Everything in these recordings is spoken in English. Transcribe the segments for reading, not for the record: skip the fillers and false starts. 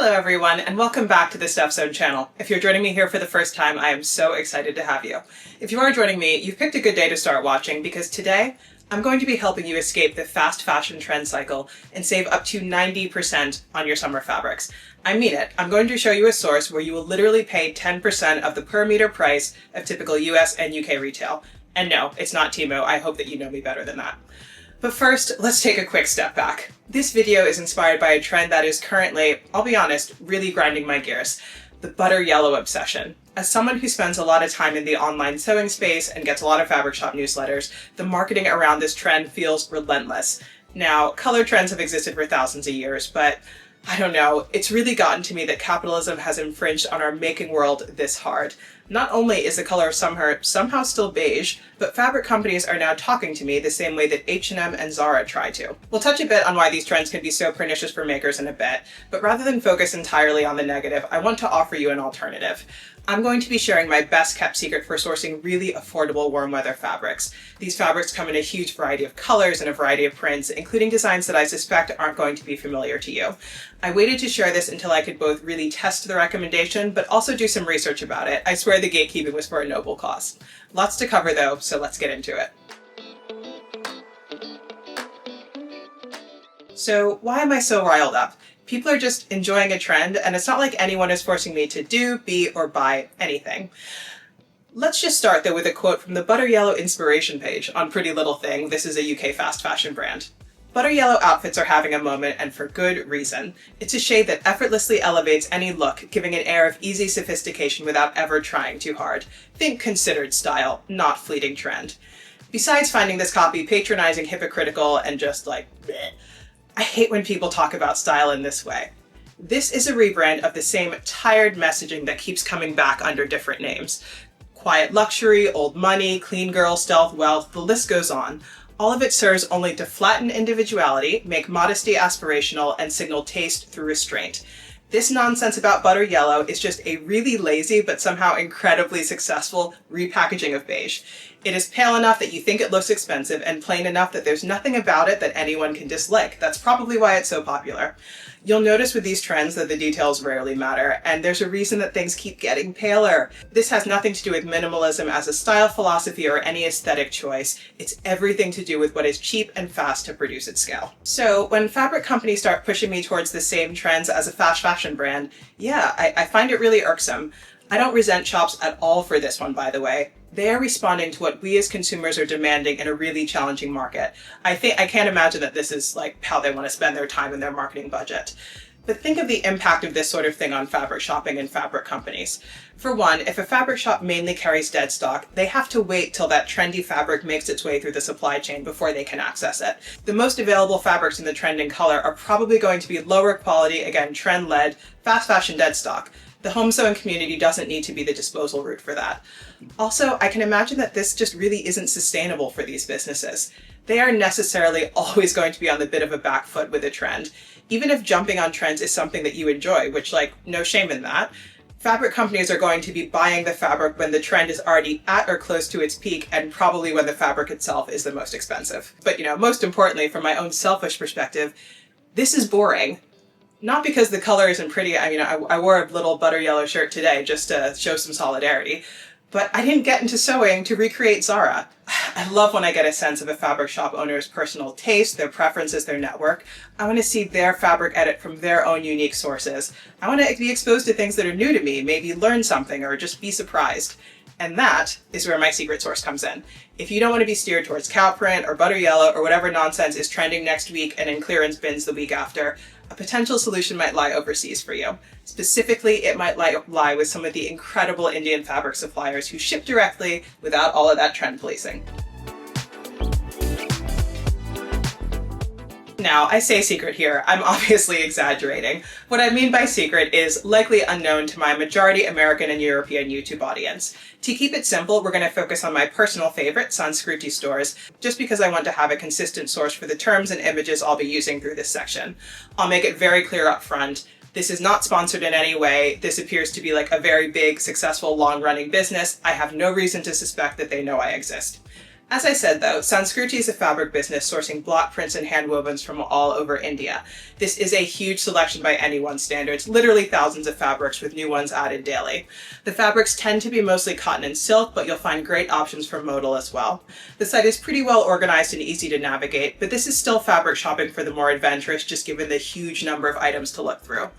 Hello everyone, and welcome back to the Stuff Zone channel. If you're joining me here for the first time, I am so excited to have you. If you are joining me, you've picked a good day to start watching because today I'm going to be helping you escape the fast fashion trend cycle and save up to 90% on your summer fabrics. I mean it. I'm going to show you a source where you will literally pay 10% of the per meter price of typical US and UK retail. And no, it's not Temu. I hope that you know me better than that. But first, let's take a quick step back. This video is inspired by a trend that is currently, I'll be honest, really grinding my gears. The butter yellow obsession. As someone who spends a lot of time in the online sewing space and gets a lot of fabric shop newsletters, the marketing around this trend feels relentless. Now, color trends have existed for thousands of years, but I don't know, it's really gotten to me that capitalism has infringed on our making world this hard. Not only is the color of summer somehow still beige, but fabric companies are now talking to me the same way that H&M and Zara try to. We'll touch a bit on why these trends can be so pernicious for makers in a bit, but rather than focus entirely on the negative, I want to offer you an alternative. I'm going to be sharing my best kept secret for sourcing really affordable warm weather fabrics. These fabrics come in a huge variety of colors and a variety of prints, including designs that I suspect aren't going to be familiar to you. I waited to share this until I could both really test the recommendation, but also do some research about it. I swear the gatekeeping was for a noble cause. Lots to cover though, so let's get into it. So why am I so riled up? People are just enjoying a trend, and it's not like anyone is forcing me to do, be, or buy anything. Let's just start though with a quote from the Butter Yellow inspiration page on Pretty Little Thing. This is a UK fast fashion brand. Butter yellow outfits are having a moment, and for good reason. It's a shade that effortlessly elevates any look, giving an air of easy sophistication without ever trying too hard. Think considered style, not fleeting trend. Besides finding this copy patronizing, hypocritical, and just like, bleh, I hate when people talk about style in this way. This is a rebrand of the same tired messaging that keeps coming back under different names. Quiet luxury, old money, clean girl, stealth wealth, the list goes on. All of it serves only to flatten individuality, make modesty aspirational, and signal taste through restraint. This nonsense about butter yellow is just a really lazy but somehow incredibly successful repackaging of beige. It is pale enough that you think it looks expensive and plain enough that there's nothing about it that anyone can dislike. That's probably why it's so popular. You'll notice with these trends that the details rarely matter, and there's a reason that things keep getting paler. This has nothing to do with minimalism as a style philosophy or any aesthetic choice. It's everything to do with what is cheap and fast to produce at scale. So when fabric companies start pushing me towards the same trends as a fast fashion brand, yeah, I find it really irksome. I don't resent shops at all for this one, by the way. They are responding to what we as consumers are demanding in a really challenging market. I can't imagine that this is like how they want to spend their time and their marketing budget. But think of the impact of this sort of thing on fabric shopping and fabric companies. For one, if a fabric shop mainly carries dead stock, they have to wait till that trendy fabric makes its way through the supply chain before they can access it. The most available fabrics in the trending color are probably going to be lower quality, again, trend-led, fast fashion dead stock. The home sewing community doesn't need to be the disposal route for that. Also, I can imagine that this just really isn't sustainable for these businesses. They are necessarily always going to be on the bit of a back foot with a trend. Even if jumping on trends is something that you enjoy, which, like, no shame in that, fabric companies are going to be buying the fabric when the trend is already at or close to its peak, and probably when the fabric itself is the most expensive. But, most importantly, from my own selfish perspective, this is boring. Not because the color isn't pretty. I wore a little butter yellow shirt today just to show some solidarity, but I didn't get into sewing to recreate Zara. I love when I get a sense of a fabric shop owner's personal taste, their preferences, their network. I want to see their fabric edit from their own unique sources. I want to be exposed to things that are new to me, maybe learn something or just be surprised. And that is where my secret source comes in. If you don't want to be steered towards cow print or butter yellow or whatever nonsense is trending next week and in clearance bins the week after, a potential solution might lie overseas for you. Specifically, it might lie with some of the incredible Indian fabric suppliers who ship directly without all of that trend policing. Now, I say secret here, I'm obviously exaggerating. What I mean by secret is likely unknown to my majority American and European YouTube audience. To keep it simple, we're going to focus on my personal favorite, Sanskriti stores, just because I want to have a consistent source for the terms and images I'll be using through this section. I'll make it very clear up front. This is not sponsored in any way. This appears to be like a very big, successful, long-running business. I have no reason to suspect that they know I exist. As I said though, Sanskriti is a fabric business sourcing block prints and handwovens from all over India. This is a huge selection by anyone's standards, literally thousands of fabrics with new ones added daily. The fabrics tend to be mostly cotton and silk, but you'll find great options for modal as well. The site is pretty well organized and easy to navigate, but this is still fabric shopping for the more adventurous, just given the huge number of items to look through.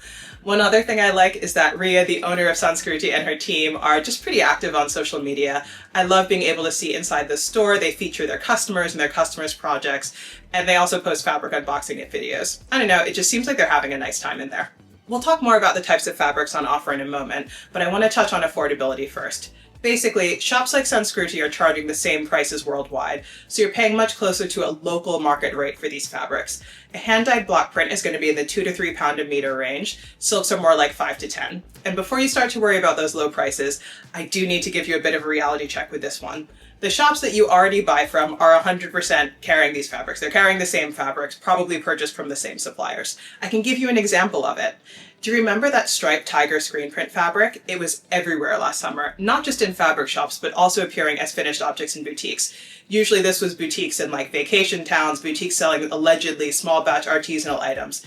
One other thing I like is that Ria, the owner of Sanskriti, and her team are just pretty active on social media. I love being able to see inside the store. They feature their customers and their customers' projects, and they also post fabric unboxing videos. I don't know, it just seems like they're having a nice time in there. We'll talk more about the types of fabrics on offer in a moment, but I want to touch on affordability first. Basically, shops like Sanskriti are charging the same prices worldwide, so you're paying much closer to a local market rate for these fabrics. A hand-dyed block print is going to be in the £2 to £3 a meter range. Silks are more like 5 to 10. And before you start to worry about those low prices, I do need to give you a bit of a reality check with this one. The shops that you already buy from are 100% carrying these fabrics. They're carrying the same fabrics, probably purchased from the same suppliers. I can give you an example of it. Do you remember that striped tiger screen print fabric? It was everywhere last summer, not just in fabric shops, but also appearing as finished objects in boutiques. Usually this was boutiques in like vacation towns, boutiques selling allegedly small batch artisanal items.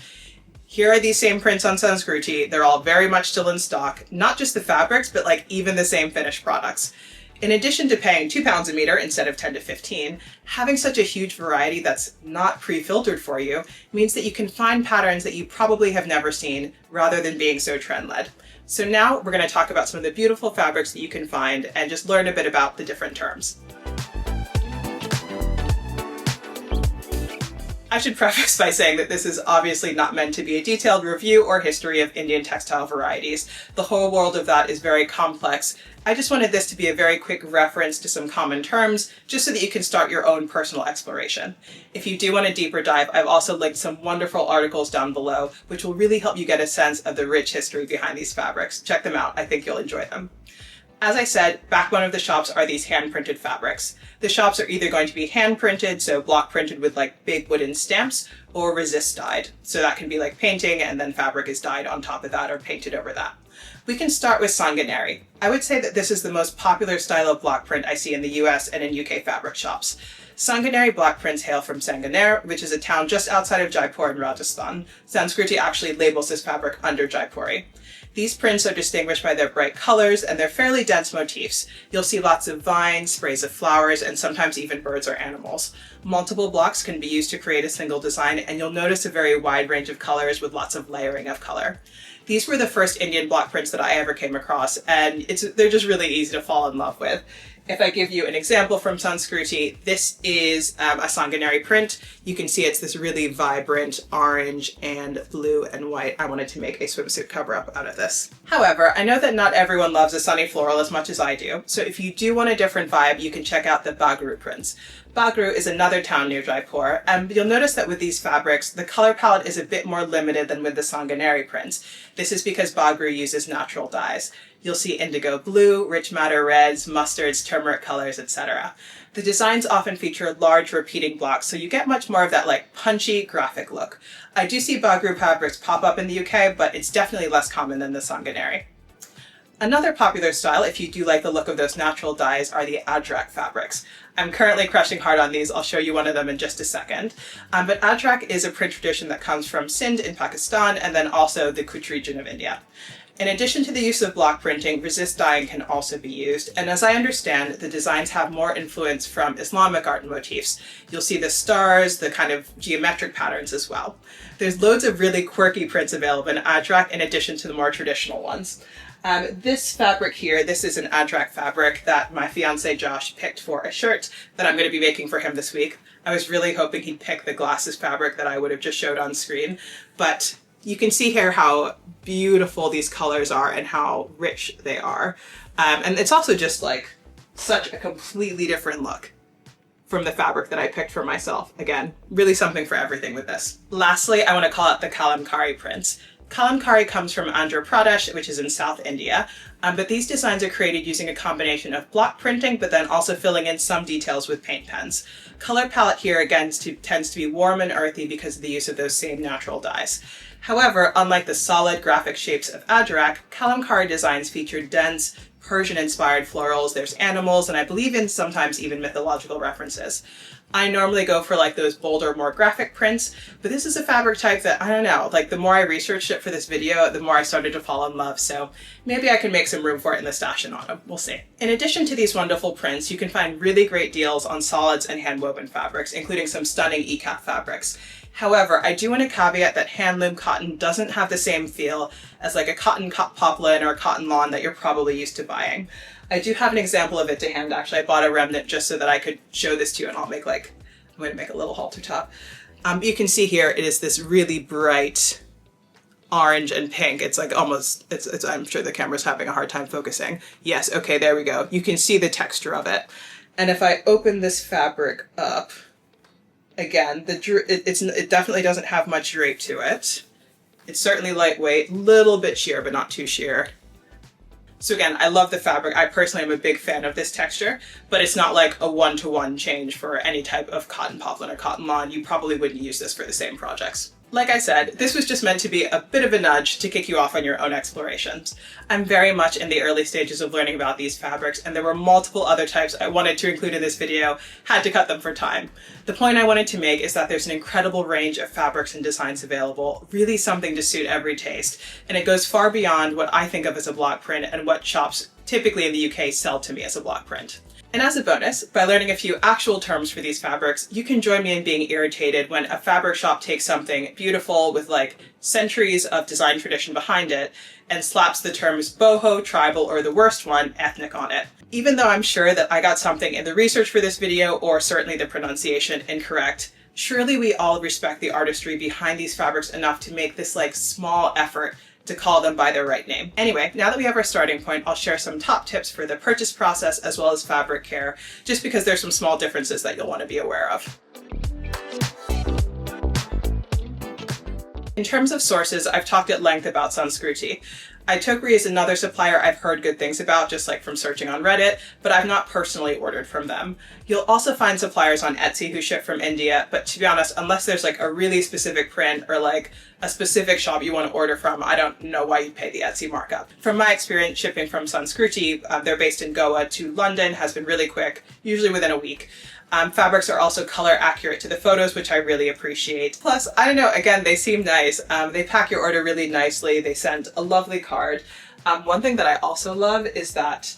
Here are these same prints on Sanskriti. They're all very much still in stock, not just the fabrics, but like even the same finished products. In addition to paying £2 a meter instead of 10 to 15, having such a huge variety that's not pre-filtered for you means that you can find patterns that you probably have never seen rather than being so trend-led. So now we're going to talk about some of the beautiful fabrics that you can find and just learn a bit about the different terms. I should preface by saying that this is obviously not meant to be a detailed review or history of Indian textile varieties. The whole world of that is very complex. I just wanted this to be a very quick reference to some common terms, just so that you can start your own personal exploration. If you do want a deeper dive, I've also linked some wonderful articles down below, which will really help you get a sense of the rich history behind these fabrics. Check them out, I think you'll enjoy them. As I said, backbone of the shops are these hand-printed fabrics. The shops are either going to be hand-printed, so block printed with like big wooden stamps, or resist dyed. So that can be like painting and then fabric is dyed on top of that or painted over that. We can start with sanganeri. I would say that this is the most popular style of block print I see in the US and in UK fabric shops. Sanganeri block prints hail from Sanganer, which is a town just outside of Jaipur in Rajasthan. Sanskriti actually labels this fabric under Jaipuri. These prints are distinguished by their bright colors and their fairly dense motifs. You'll see lots of vines, sprays of flowers, and sometimes even birds or animals. Multiple blocks can be used to create a single design, and you'll notice a very wide range of colors with lots of layering of color. These were the first Indian block prints that I ever came across, and they're just really easy to fall in love with. If I give you an example from Sanskriti, this is a Sanganeri print. You can see it's this really vibrant orange and blue and white. I wanted to make a swimsuit cover-up out of this. However, I know that not everyone loves a sunny floral as much as I do, so if you do want a different vibe, you can check out the Bagru prints. Bagru is another town near Jaipur, and you'll notice that with these fabrics, the color palette is a bit more limited than with the Sanganeri prints. This is because Bagru uses natural dyes. You'll see indigo blue, rich madder reds, mustards, turmeric colors, etc. The designs often feature large repeating blocks, so you get much more of that like punchy graphic look. I do see Bagru fabrics pop up in the UK, but it's definitely less common than the Sanganeri. Another popular style, if you do like the look of those natural dyes, are the Ajrak fabrics. I'm currently crushing hard on these. I'll show you one of them in just a second. But Ajrak is a print tradition that comes from Sindh in Pakistan and then also the Kutch region of India. In addition to the use of block printing, resist dyeing can also be used, and as I understand, the designs have more influence from Islamic art and motifs. You'll see the stars, the kind of geometric patterns as well. There's loads of really quirky prints available in Ajrak in addition to the more traditional ones. This fabric here, this is an Ajrak fabric that my fiance Josh picked for a shirt that I'm going to be making for him this week. I was really hoping he'd pick the glasses fabric that I would have just showed on screen, but you can see here how beautiful these colors are and how rich they are. And it's also just like such a completely different look from the fabric that I picked for myself. Again, really something for everything with this. Lastly, I want to call out the kalamkari prints. Kalamkari comes from Andhra Pradesh, which is in South India, but these designs are created using a combination of block printing, but then also filling in some details with paint pens. Color palette here again tends to be warm and earthy because of the use of those same natural dyes. However, unlike the solid graphic shapes of Ajrak, Kalamkari designs feature dense, Persian-inspired florals, there's animals, and I believe in sometimes even mythological references. I normally go for like those bolder, more graphic prints, but this is a fabric type that, I don't know, like the more I researched it for this video, the more I started to fall in love, so maybe I can make some room for it in the stash in autumn. We'll see. In addition to these wonderful prints, you can find really great deals on solids and hand-woven fabrics, including some stunning ikat fabrics. However, I do want to caveat that handloom cotton doesn't have the same feel as like a cotton poplin or a cotton lawn that you're probably used to buying. I do have an example of it to hand, actually. I bought a remnant just so that I could show this to you, and I'm going to make a little halter top. You can see here, it is this really bright orange and pink. It's like almost, I'm sure the camera's having a hard time focusing. Yes, okay, there we go. You can see the texture of it. And if I open this fabric up, again, it definitely doesn't have much drape to it. It's certainly lightweight, little bit sheer, but not too sheer. So again, I love the fabric. I personally am a big fan of this texture, but it's not like a one-to-one change for any type of cotton poplin or cotton lawn. You probably wouldn't use this for the same projects. Like I said, this was just meant to be a bit of a nudge to kick you off on your own explorations. I'm very much in the early stages of learning about these fabrics, and there were multiple other types I wanted to include in this video, had to cut them for time. The point I wanted to make is that there's an incredible range of fabrics and designs available, really something to suit every taste, and it goes far beyond what I think of as a block print and what shops typically in the UK sell to me as a block print. And as a bonus, by learning a few actual terms for these fabrics, you can join me in being irritated when a fabric shop takes something beautiful with like centuries of design tradition behind it and slaps the terms boho, tribal, or the worst one, ethnic on it. Even though I'm sure that I got something in the research for this video, or certainly the pronunciation, incorrect, surely we all respect the artistry behind these fabrics enough to make this like small effort to call them by their right name. Anyway, now that we have our starting point, I'll share some top tips for the purchase process as well as fabric care, just because there's some small differences that you'll want to be aware of. In terms of sources, I've talked at length about Sanskriti. Itokri is another supplier I've heard good things about, just like from searching on Reddit, but I've not personally ordered from them. You'll also find suppliers on Etsy who ship from India, but to be honest, unless there's like a really specific print or like a specific shop you want to order from, I don't know why you'd pay the Etsy markup. From my experience shipping from Sanskriti, they're based in Goa to London, has been really quick, usually within a week. Fabrics are also color accurate to the photos, which I really appreciate. Plus, I don't know, again, they seem nice. They pack your order really nicely. They send a lovely card. One thing that I also love is that,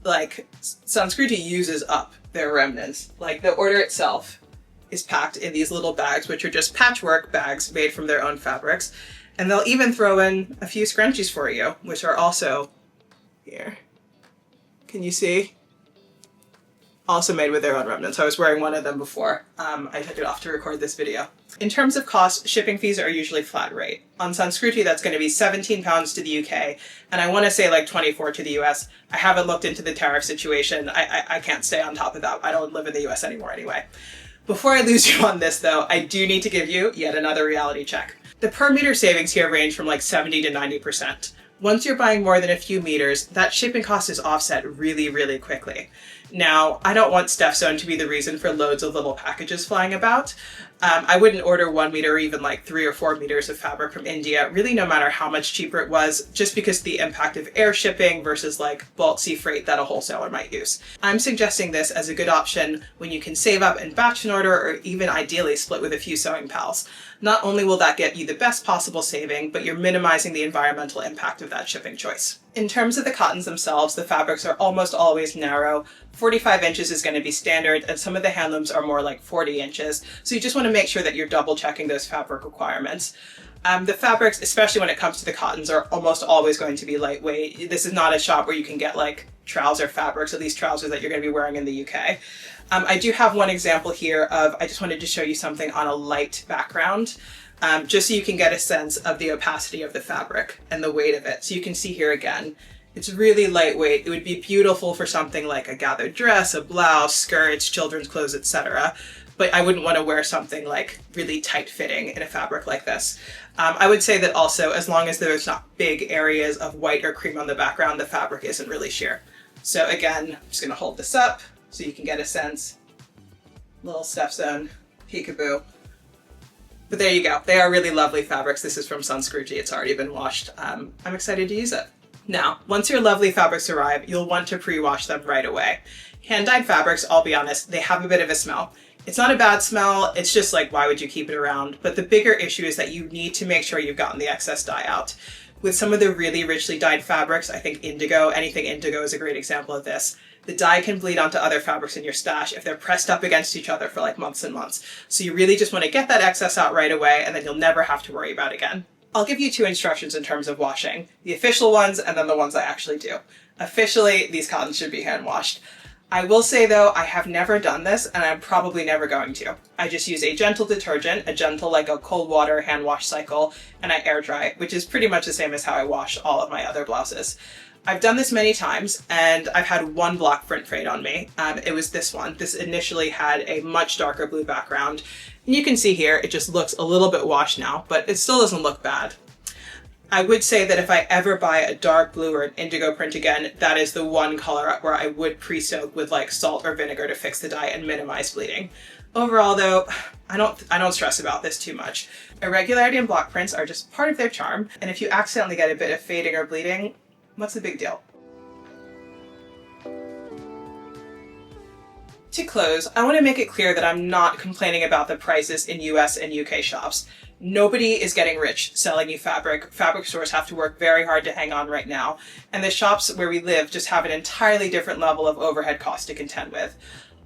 like, Sanskriti uses up their remnants. Like, the order itself is packed in these little bags, which are just patchwork bags made from their own fabrics. And they'll even throw in a few scrunchies for you, which are also here. Can you see? Also made with their own remnants. I was wearing one of them before. I took it off to record this video. In terms of cost, shipping fees are usually flat rate. On Sanskriti, that's going to be £17 to the UK, and I want to say like 24 to the US. I haven't looked into the tariff situation. I can't stay on top of that. I don't live in the US anymore anyway. Before I lose you on this though, I do need to give you yet another reality check. The per meter savings here range from like 70 to 90%. Once you're buying more than a few meters, that shipping cost is offset really, really quickly. Now, I don't want Steph Zone to be the reason for loads of little packages flying about. I wouldn't order 1 meter or even like 3 or 4 meters of fabric from India, really no matter how much cheaper it was, just because of the impact of air shipping versus like bulk sea freight that a wholesaler might use. I'm suggesting this as a good option when you can save up and batch an order, or even ideally split with a few sewing pals. Not only will that get you the best possible saving, but you're minimizing the environmental impact of that shipping choice. In terms of the cottons themselves, the fabrics are almost always narrow. 45 inches is going to be standard, and some of the handlooms are more like 40 inches. So you just want to make sure that you're double checking those fabric requirements. The fabrics, especially when it comes to the cottons, are almost always going to be lightweight. This is not a shop where you can get like trouser fabrics, at least trousers that you're going to be wearing in the UK. I do have one example here of, I just wanted to show you something on a light background, just so you can get a sense of the opacity of the fabric and the weight of it. So you can see here again, it's really lightweight. It would be beautiful for something like a gathered dress, a blouse, skirts, children's clothes, etc. But I wouldn't want to wear something like really tight fitting in a fabric like this. I would say that also, as long as there's not big areas of white or cream on the background, the fabric isn't really sheer. So again, I'm just going to hold this up so you can get a sense. Little Steph Zone, peekaboo. But there you go. They are really lovely fabrics. This is from Sanskriti. It's already been washed. I'm excited to use it. Now, once your lovely fabrics arrive, you'll want to pre-wash them right away. Hand-dyed fabrics, I'll be honest, they have a bit of a smell. It's not a bad smell, it's just like, why would you keep it around? But the bigger issue is that you need to make sure you've gotten the excess dye out. With some of the really richly dyed fabrics, I think indigo, anything indigo is a great example of this. The dye can bleed onto other fabrics in your stash if they're pressed up against each other for like months and months. So you really just want to get that excess out right away, and then you'll never have to worry about it again. I'll give you 2 instructions in terms of washing. The official ones and then the ones I actually do. Officially, these cottons should be hand washed. I will say though, I have never done this and I'm probably never going to. I just use a gentle detergent, a gentle like a cold water hand wash cycle, and I air dry, which is pretty much the same as how I wash all of my other blouses. I've done this many times and I've had one block print fade on me. It was this one. This initially had a much darker blue background. And you can see here, it just looks a little bit washed now, but it still doesn't look bad. I would say that if I ever buy a dark blue or an indigo print again, that is the one color where I would pre-soak with like salt or vinegar to fix the dye and minimize bleeding. Overall though, I don't stress about this too much. Irregularity in block prints are just part of their charm, and if you accidentally get a bit of fading or bleeding, what's the big deal? To close, I want to make it clear that I'm not complaining about the prices in US and UK shops. Nobody is getting rich selling you fabric. Fabric stores have to work very hard to hang on right now, and the shops where we live just have an entirely different level of overhead cost to contend with.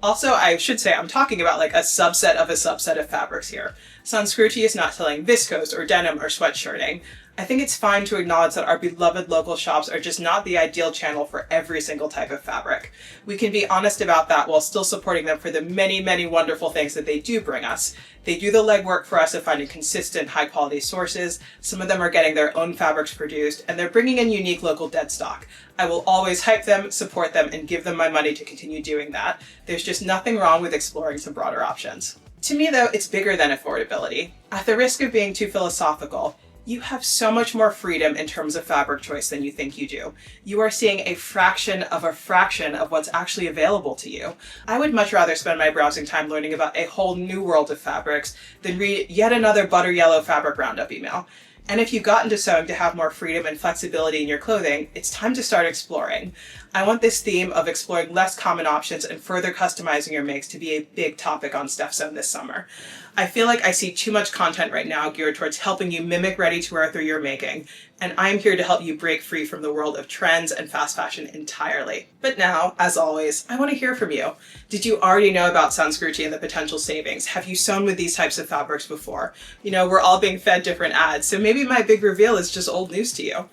Also, I should say I'm talking about like a subset of fabrics here. Sanskriti is not selling viscose or denim or sweatshirting. I think it's fine to acknowledge that our beloved local shops are just not the ideal channel for every single type of fabric. We can be honest about that while still supporting them for the many, many wonderful things that they do bring us. They do the legwork for us of finding consistent, high-quality sources. Some of them are getting their own fabrics produced, and they're bringing in unique local dead stock. I will always hype them, support them, and give them my money to continue doing that. There's just nothing wrong with exploring some broader options. To me, though, it's bigger than affordability. At the risk of being too philosophical, you have so much more freedom in terms of fabric choice than you think you do. You are seeing a fraction of what's actually available to you. I would much rather spend my browsing time learning about a whole new world of fabrics than read yet another butter yellow fabric roundup email. And if you've gotten to sewing to have more freedom and flexibility in your clothing, it's time to start exploring. I want this theme of exploring less common options and further customizing your makes to be a big topic on Stuff Sewn this summer. I feel like I see too much content right now geared towards helping you mimic ready-to-wear through your making, and I'm here to help you break free from the world of trends and fast fashion entirely. But now, as always, I want to hear from you. Did you already know about Sanskriti and the potential savings? Have you sewn with these types of fabrics before? You know, we're all being fed different ads, so maybe my big reveal is just old news to you.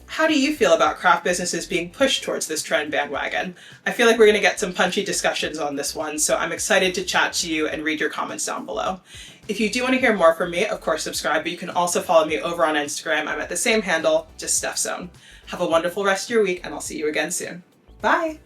How do you feel about craft businesses being pushed towards this trend bandwagon? I feel like we're going to get some punchy discussions on this one, so I'm excited to chat to you and read your comments down below. If you do want to hear more from me, of course subscribe, but you can also follow me over on Instagram. I'm at the same handle, just Stuff Sewn. Have a wonderful rest of your week, and I'll see you again soon. Bye!